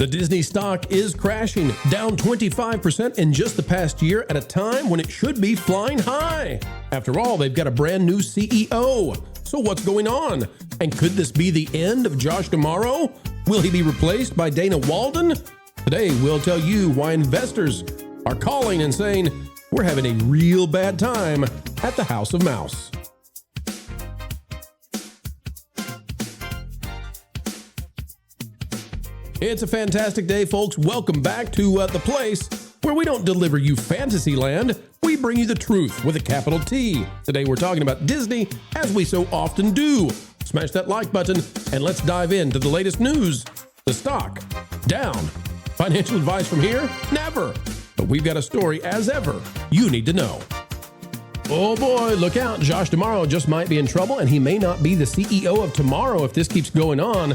The Disney stock is crashing, down 25% in just the past year at a time when it should be flying high. After all, they've got a brand new CEO. So what's going on? And could this be the end of Josh tomorrow? Will he be replaced by Dana Walden? Today, we'll tell you why investors are calling and saying we're having a real bad time at the House of Mouse. It's a fantastic day, folks. Welcome back to the place where we don't deliver you fantasy land. We bring you the truth with a capital T. Today, we're talking about Disney, as we so often do. Smash that like button, and let's dive into the latest news. The stock, down. Financial advice from here? Never. But we've got a story, as ever, you need to know. Oh boy, look out. Josh tomorrow just might be in trouble, and he may not be the CEO of tomorrow if this keeps going on.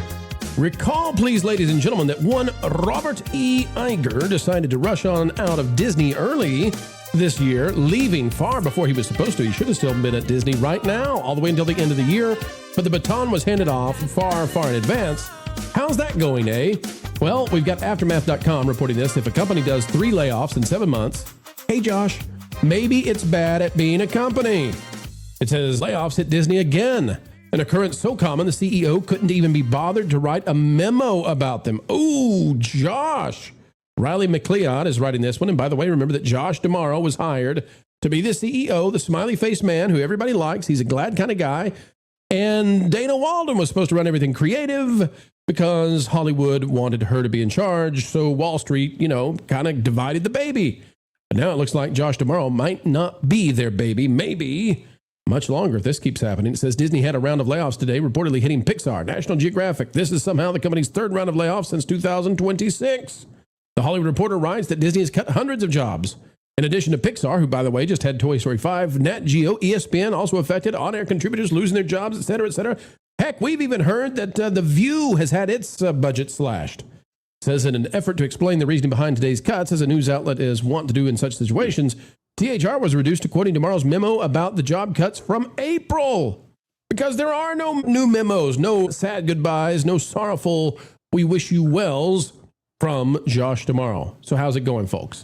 Recall, please, ladies and gentlemen, that one Robert E. Iger decided to rush on out of Disney early this year, leaving far before he was supposed to. He should have still been at Disney right now, all the way until the end of the year, but the baton was handed off far, far in advance. How's that going, eh? Well, we've got Aftermath.com reporting this. If a company does 3 layoffs in 7 months, hey, Josh, maybe it's bad at being a company. It says layoffs hit Disney again. An occurrence so common, the CEO couldn't even be bothered to write a memo about them. Oh, Josh. Riley McLeod is writing this one. And by the way, remember that Josh tomorrow was hired to be the CEO, the smiley face man who everybody likes. He's a glad kind of guy. And Dana Walden was supposed to run everything creative because Hollywood wanted her to be in charge. So Wall Street, kind of divided the baby. But now it looks like Josh tomorrow might not be their baby. Maybe much longer if this keeps happening. It says Disney had a round of layoffs today, reportedly hitting Pixar, National Geographic. This is somehow the company's 3rd round of layoffs since 2026. The Hollywood Reporter writes that Disney has cut hundreds of jobs. In addition to Pixar, who, by the way, just had Toy Story 5, Nat Geo, ESPN also affected, on-air contributors losing their jobs, etc., etc. Heck, we've even heard that The View has had its budget slashed. It says in an effort to explain the reasoning behind today's cuts, as a news outlet is wont to do in such situations, THR was reduced to quoting tomorrow's memo about the job cuts from April. Because there are no new memos, no sad goodbyes, no sorrowful we wish you wells from Josh tomorrow. So how's it going, folks?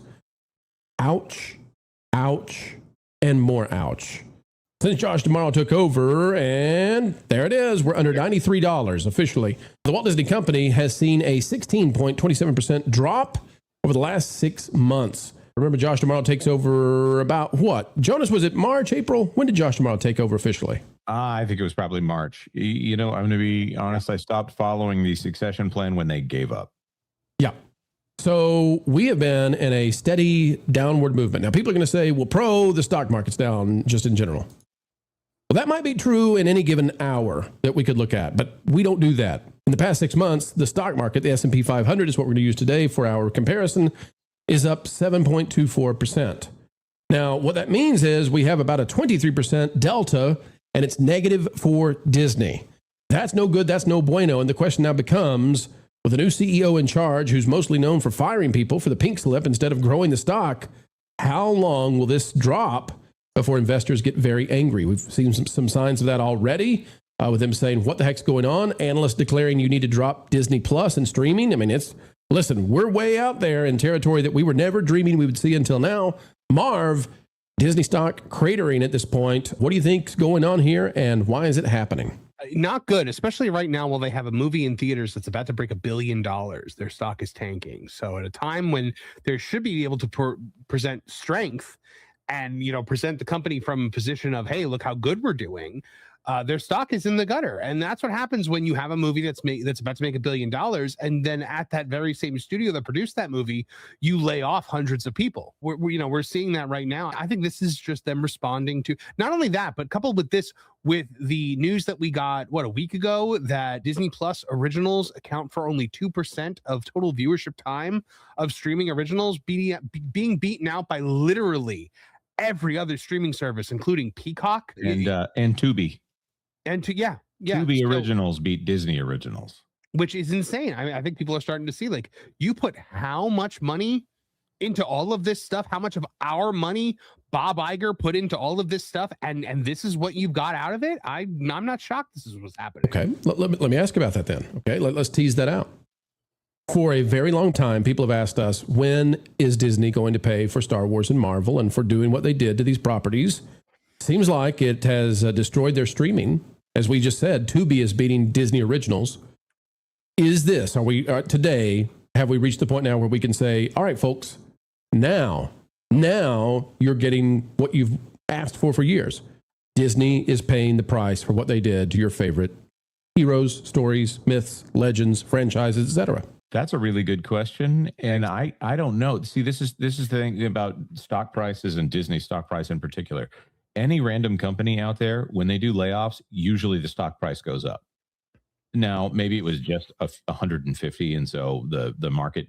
Ouch, ouch, and more ouch. Since Josh tomorrow took over, and there it is, we're under $93 officially. The Walt Disney Company has seen a 16.27% drop over the last 6 months. Remember, Josh tomorrow takes over about what? Jonas, was it March, April? When did Josh tomorrow take over officially? I think it was probably March. I'm going to be honest. I stopped following the succession plan when they gave up. Yeah. So we have been in a steady downward movement. Now, people are going to say, well, the stock market's down just in general. Well, that might be true in any given hour that we could look at, but we don't do that. In the past 6 months, the stock market, the S&P 500 is what we're going to use today for our comparison, is up 7.24%. Now, what that means is we have about a 23% delta, and it's negative for Disney. That's no good. That's no bueno. And the question now becomes, with a new CEO in charge who's mostly known for firing people for the pink slip instead of growing the stock, how long will this drop before investors get very angry? We've seen some signs of that already, with them saying, what the heck's going on? Analysts declaring you need to drop Disney Plus and streaming. I mean, listen, we're way out there in territory that we were never dreaming we would see until now. Marv, Disney stock cratering at this point. What do you think's going on here, and why is it happening? Not good, especially right now while they have a movie in theaters that's about to break $1 billion. Their stock is tanking. So at a time when they should be able to present strength and, present the company from a position of, hey, look how good we're doing, their stock is in the gutter. And that's what happens when you have a movie that's about to make $1 billion. And then at that very same studio that produced that movie, you lay off hundreds of people. We're seeing that right now. I think this is just them responding to not only that, but coupled with this, with the news that we got, a week ago, that Disney Plus originals account for only 2% of total viewership time of streaming originals, being beaten out by literally every other streaming service, including Peacock and Tubi. Tubi originals beat Disney originals, which is insane. I mean, I think people are starting to see, like, you put how much money into all of this stuff, how much of our money Bob Iger put into all of this stuff, and this is what you've got out of it. I'm not shocked this is what's happening. Okay, let me ask about that then. Okay, let's tease that out. For a very long time, people have asked us, when is Disney going to pay for Star Wars and Marvel and for doing what they did to these properties? Seems like it has destroyed their streaming. As we just said, Tubi is beating Disney Originals. Are we today, have we reached the point now where we can say, all right, folks, now you're getting what you've asked for years. Disney is paying the price for what they did to your favorite heroes, stories, myths, legends, franchises, etc. That's a really good question, and I don't know. See, this is the thing about stock prices and Disney stock price in particular. Any random company out there, when they do layoffs, usually the stock price goes up. Now, maybe it was just 150, and so the market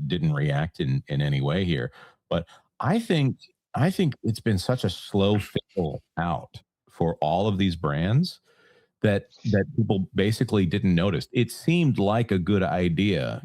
didn't react in any way here. But I think it's been such a slow fizzle out for all of these brands that people basically didn't notice. It seemed like a good idea,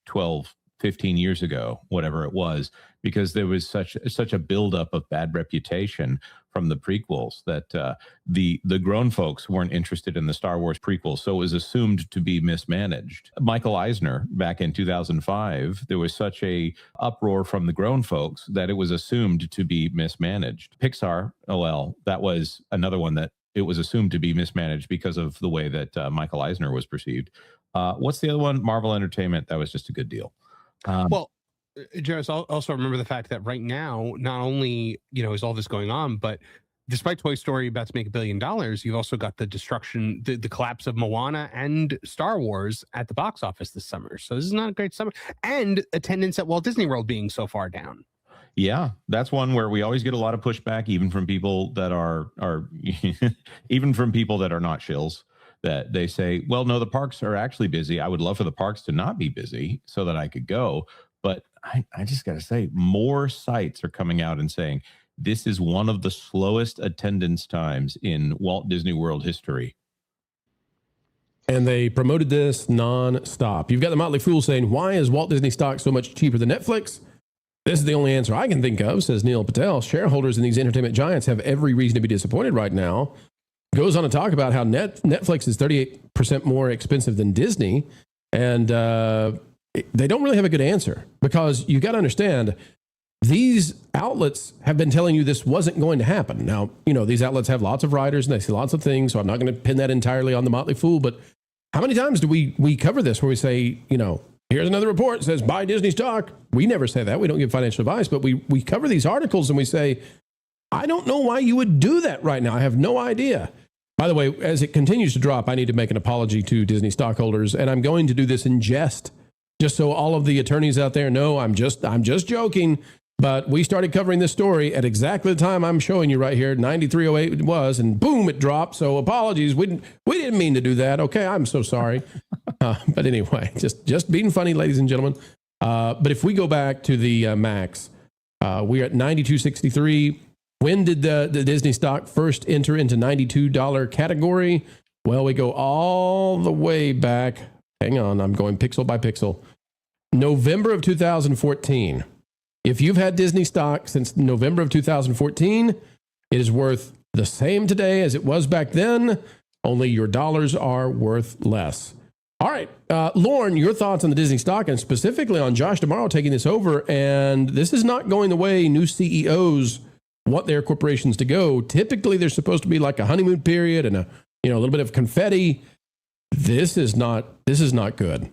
12, 15 years ago, whatever it was, because there was such a buildup of bad reputation from the prequels that the grown folks weren't interested in the Star Wars prequels, so it was assumed to be mismanaged. Michael Eisner, back in 2005, there was such a uproar from the grown folks that it was assumed to be mismanaged. Pixar, that was another one that it was assumed to be mismanaged because of the way that Michael Eisner was perceived. What's the other one? Marvel Entertainment. That was just a good deal. Jairus, also remember the fact that right now, not only is all this going on, but despite Toy Story about to make $1 billion, you've also got the destruction, the collapse of Moana and Star Wars at the box office this summer. So this is not a great summer, and attendance at Walt Disney World being so far down. Yeah, that's one where we always get a lot of pushback, even from people that are even from people that are not shills. That they say, well, no, the parks are actually busy. I would love for the parks to not be busy so that I could go. But I just got to say, more sites are coming out and saying this is one of the slowest attendance times in Walt Disney World history. And they promoted this nonstop. You've got the Motley Fool saying, why is Walt Disney stock so much cheaper than Netflix? This is the only answer I can think of, says Neil Patel. Shareholders in these entertainment giants have every reason to be disappointed right now. Goes on to talk about how Netflix is 38% more expensive than Disney. And they don't really have a good answer, because you got to understand, these outlets have been telling you this wasn't going to happen. Now, these outlets have lots of writers and they see lots of things, so I'm not going to pin that entirely on the Motley Fool. But how many times do we cover this where we say, here's another report that says buy Disney stock? We never say that. We don't give financial advice, but we cover these articles and we say, I don't know why you would do that right now. I have no idea. By the way, as it continues to drop, I need to make an apology to Disney stockholders, and I'm going to do this in jest, just so all of the attorneys out there know I'm just joking. But we started covering this story at exactly the time I'm showing you right here, 93.08 it was, and boom, it dropped. So apologies, we didn't mean to do that. Okay, I'm so sorry. But anyway, just being funny, ladies and gentlemen. But if we go back to the max, we're at 92.63. When did the Disney stock first enter into $92 category? Well, we go all the way back. Hang on, I'm going pixel by pixel. November of 2014. If you've had Disney stock since November of 2014, it is worth the same today as it was back then, only your dollars are worth less. All right, Lauren, your thoughts on the Disney stock and specifically on Josh D'Amaro taking this over. And this is not going the way new CEOs want their corporations to go. Typically, there's supposed to be like a honeymoon period and a little bit of confetti. This is not good.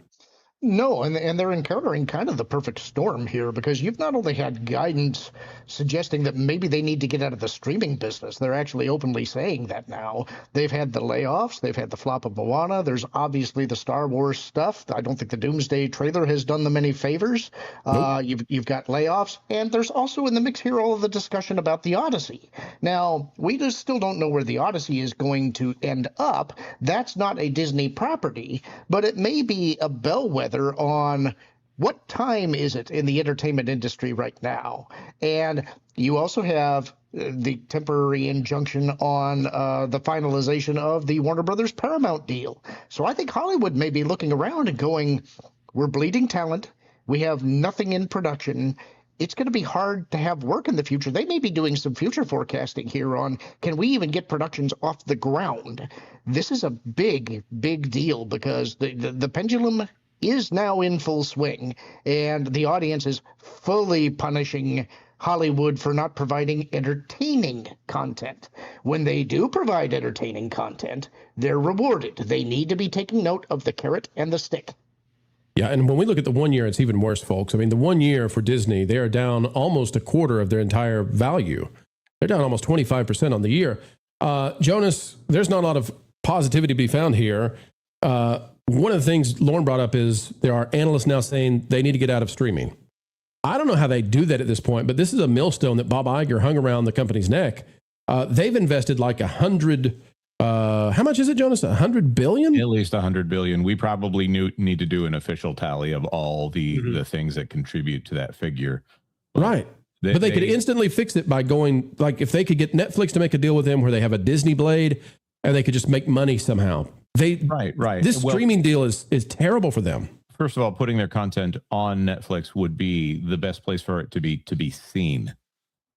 No, and they're encountering kind of the perfect storm here, because you've not only had guidance suggesting that maybe they need to get out of the streaming business. They're actually openly saying that now. They've had the layoffs. They've had the flop of Moana. There's obviously the Star Wars stuff. I don't think the Doomsday trailer has done them any favors. Nope. You've got layoffs. And there's also in the mix here all of the discussion about the Odyssey. Now, we just still don't know where the Odyssey is going to end up. That's not a Disney property, but it may be a bellwether on what time is it in the entertainment industry right now. And you also have the temporary injunction on the finalization of the Warner Brothers Paramount deal. So I think Hollywood may be looking around and going, we're bleeding talent. We have nothing in production. It's going to be hard to have work in the future. They may be doing some future forecasting here on, can we even get productions off the ground? This is a big, big deal, because the pendulum is now in full swing, and the audience is fully punishing Hollywood for not providing entertaining content. When they do provide entertaining content, they're rewarded. They need to be taking note of the carrot and the stick. Yeah, and when we look at the 1 year, it's even worse, folks. I mean, the 1 year for Disney, they are down almost a quarter of their entire value. They're down almost 25% on the year. Jonas, there's not a lot of positivity to be found here. One of the things Lauren brought up is there are analysts now saying they need to get out of streaming. I don't know how they do that at this point, but this is a millstone that Bob Iger hung around the company's neck. They've invested like 100. How much is it, Jonas? 100 billion? At least 100 billion. We probably need to do an official tally of all the things that contribute to that figure. Right. But they could instantly fix it by going, like, if they could get Netflix to make a deal with them where they have a Disney Blade and they could just make money somehow. Right. This streaming deal is terrible for them. First of all, putting their content on Netflix would be the best place for it to be seen.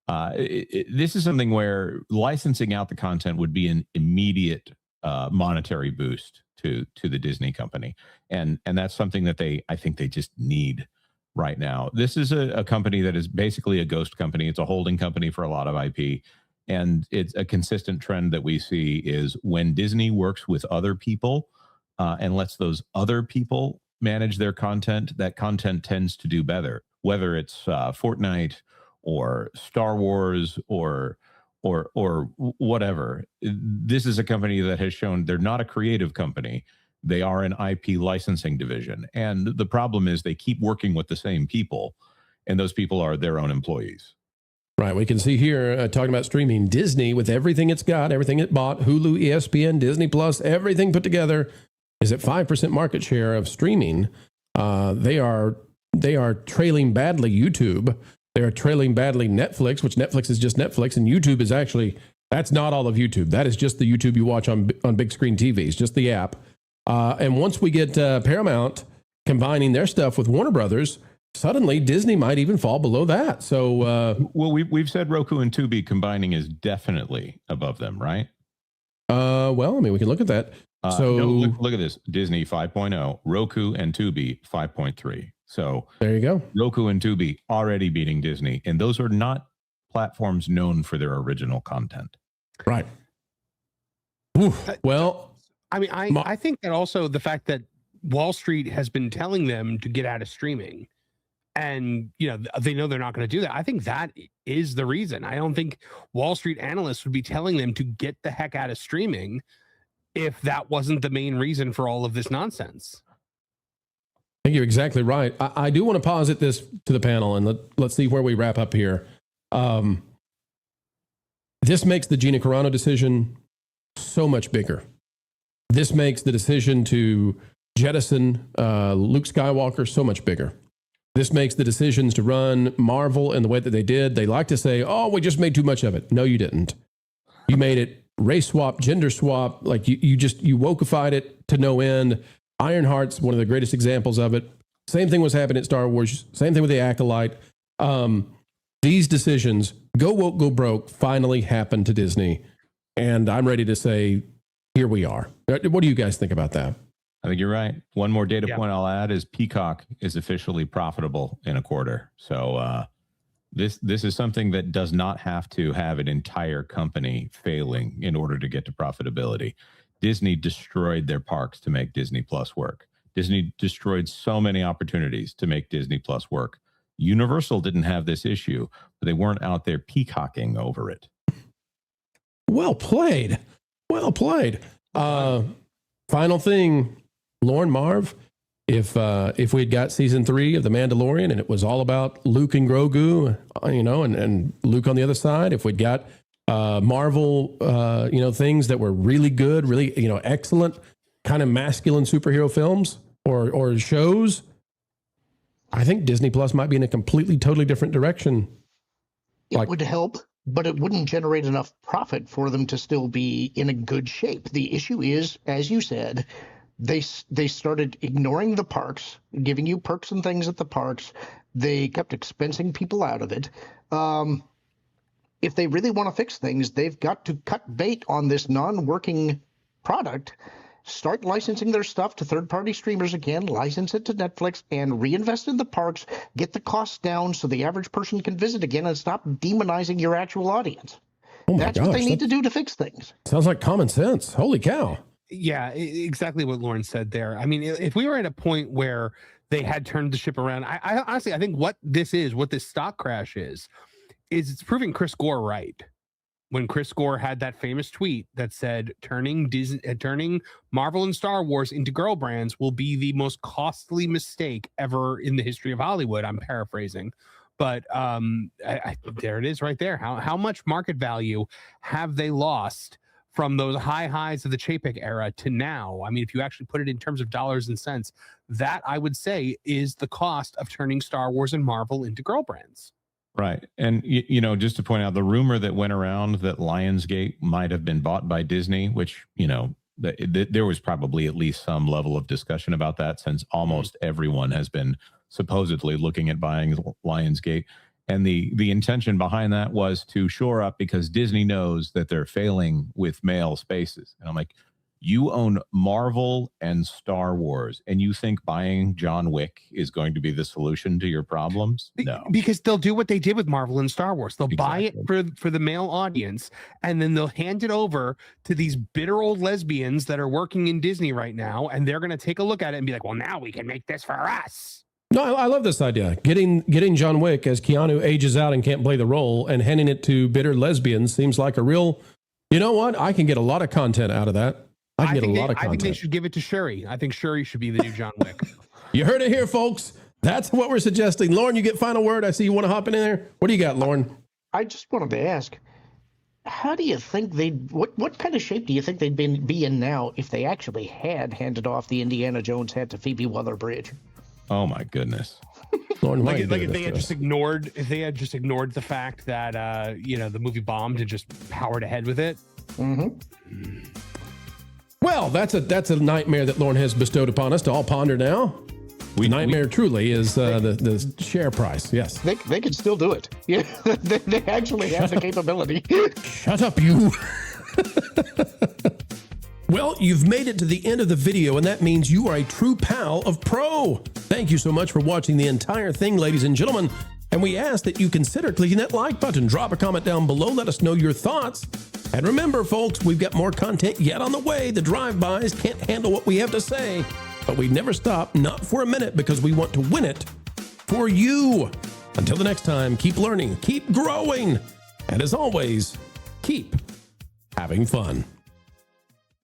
This is something where licensing out the content would be an immediate monetary boost to the Disney company, and that's something that I think they just need right now. This is a company that is basically a ghost company. It's a holding company for a lot of IP, and it's a consistent trend that we see is when Disney works with other people and lets those other people manage their content, that content tends to do better, whether it's Fortnite or Star Wars or whatever. This is a company that has shown they're not a creative company. They are an IP licensing division. And the problem is they keep working with the same people, and those people are their own employees. Right. We can see here, talking about streaming, Disney, with everything it's got, everything it bought, Hulu, ESPN, Disney Plus, everything put together, is at 5% market share of streaming. They are trailing badly YouTube. They are trailing badly Netflix, which Netflix is just Netflix, and YouTube is actually, that's not all of YouTube. That is just the YouTube you watch on big screen TVs, just the app. And once we get Paramount combining their stuff with Warner Brothers, suddenly Disney might even fall below that. So, well, we've said Roku and Tubi combining is definitely above them, right? Well, I mean, we can look at that. No, look at this. Disney 5.0, Roku and Tubi 5.3. So there you go. Roku and Tubi already beating Disney, and those are not platforms known for their original content. Right. Well, I mean, I think that also the fact that Wall Street has been telling them to get out of streaming, and they know they're not going to do that. I think that is the reason. I don't think Wall Street analysts would be telling them to get the heck out of streaming if that wasn't the main reason for all of this nonsense. I think you're exactly right. I do want to posit this to the panel, and let's see where we wrap up here. This makes the Gina Carano decision so much bigger. This makes the decision to jettison Luke Skywalker so much bigger. This makes the decisions to run Marvel in the way that they did. They like to say, oh, we just made too much of it. No, you didn't. You made it race swap, gender swap. Like you wokeified it to no end. Ironheart's one of the greatest examples of it. Same thing was happening at Star Wars. Same thing with the Acolyte. These decisions, go woke, go broke, finally happened to Disney. And I'm ready to say, here we are. What do you guys think about that? I think you're right. One more data point I'll add is Peacock is officially profitable in a quarter. So this is something that does not have to have an entire company failing in order to get to profitability. Disney destroyed their parks to make Disney Plus work. Disney destroyed so many opportunities to make Disney Plus work. Universal didn't have this issue, but they weren't out there peacocking over it. Well played. Well played. Final thing, Lauren, Marv, if we'd got season 3 of The Mandalorian and it was all about Luke and Grogu, and Luke on the other side, if we'd got Marvel, things that were really good, really, excellent, kind of masculine superhero films or shows, I think Disney Plus might be in a totally different direction. It would help, but it wouldn't generate enough profit for them to still be in a good shape. The issue is, as you said, they started ignoring the parks, giving you perks and things at the parks. They kept expensing people out of it. If they really want to fix things, they've got to cut bait on this non-working product start licensing their stuff to third-party streamers again, license it to Netflix, and reinvest in the parks, get the costs down so the average person can visit again and stop demonizing your actual audience. Oh my That's gosh, what they need to do to fix things. Sounds like common sense. Holy cow. Yeah, exactly what Lauren said there. I mean, if we were at a point where they had turned the ship around, I honestly, I think what this stock crash is it's proving Chris Gore right. When Chris Gore had that famous tweet that said turning Marvel and Star Wars into girl brands will be the most costly mistake ever in the history of Hollywood. I'm paraphrasing, but there it is right there. How much market value have they lost from those high highs of the Chapek era to now? I mean, if you actually put it in terms of dollars and cents, that I would say is the cost of turning Star Wars and Marvel into girl brands. Right. And, you know, just to point out the rumor that went around that Lionsgate might have been bought by Disney, which, you know, there was probably at least some level of discussion about that since almost everyone has been supposedly looking at buying Lionsgate. And the intention behind that was to shore up because Disney knows that they're failing with male spaces. And I'm like, you own Marvel and Star Wars, and you think buying John Wick is going to be the solution to your problems? No. Because they'll do what they did with Marvel and Star Wars. They'll buy it for the male audience, and then they'll hand it over to these bitter old lesbians that are working in Disney right now, and they're going to take a look at it and be like, well, now we can make this for us. No, I love this idea. Getting John Wick as Keanu ages out and can't play the role and handing it to bitter lesbians seems like a real, you know what? I can get a lot of content out of that. I think they should give it to Shuri. I think Shuri should be the new John Wick. You heard it here, folks. That's what we're suggesting. Lauren, you get final word. I see you want to hop in there. What do you got, Lauren? I just wanted to ask, how do you think what kind of shape do you think they'd be in now if they actually had handed off the Indiana Jones hat to Phoebe Waller-Bridge? Oh my goodness. Lauren, like if they had just ignored the fact that you know, the movie bombed and just powered ahead with it. Mm-hmm. Well, that's a nightmare that Lauren has bestowed upon us to all ponder now. Nightmare truly is the share price. Yes, they can still do it. Yeah, they actually have the capability. Shut up, you. Well, you've made it to the end of the video, and that means you are a true pal of Pro. Thank you so much for watching the entire thing, ladies and gentlemen. And we ask that you consider clicking that like button. Drop a comment down below. Let us know your thoughts. And remember, folks, we've got more content yet on the way. The drive-bys can't handle what we have to say. But we never stop, not for a minute, because we want to win it for you. Until the next time, keep learning, keep growing. And as always, keep having fun.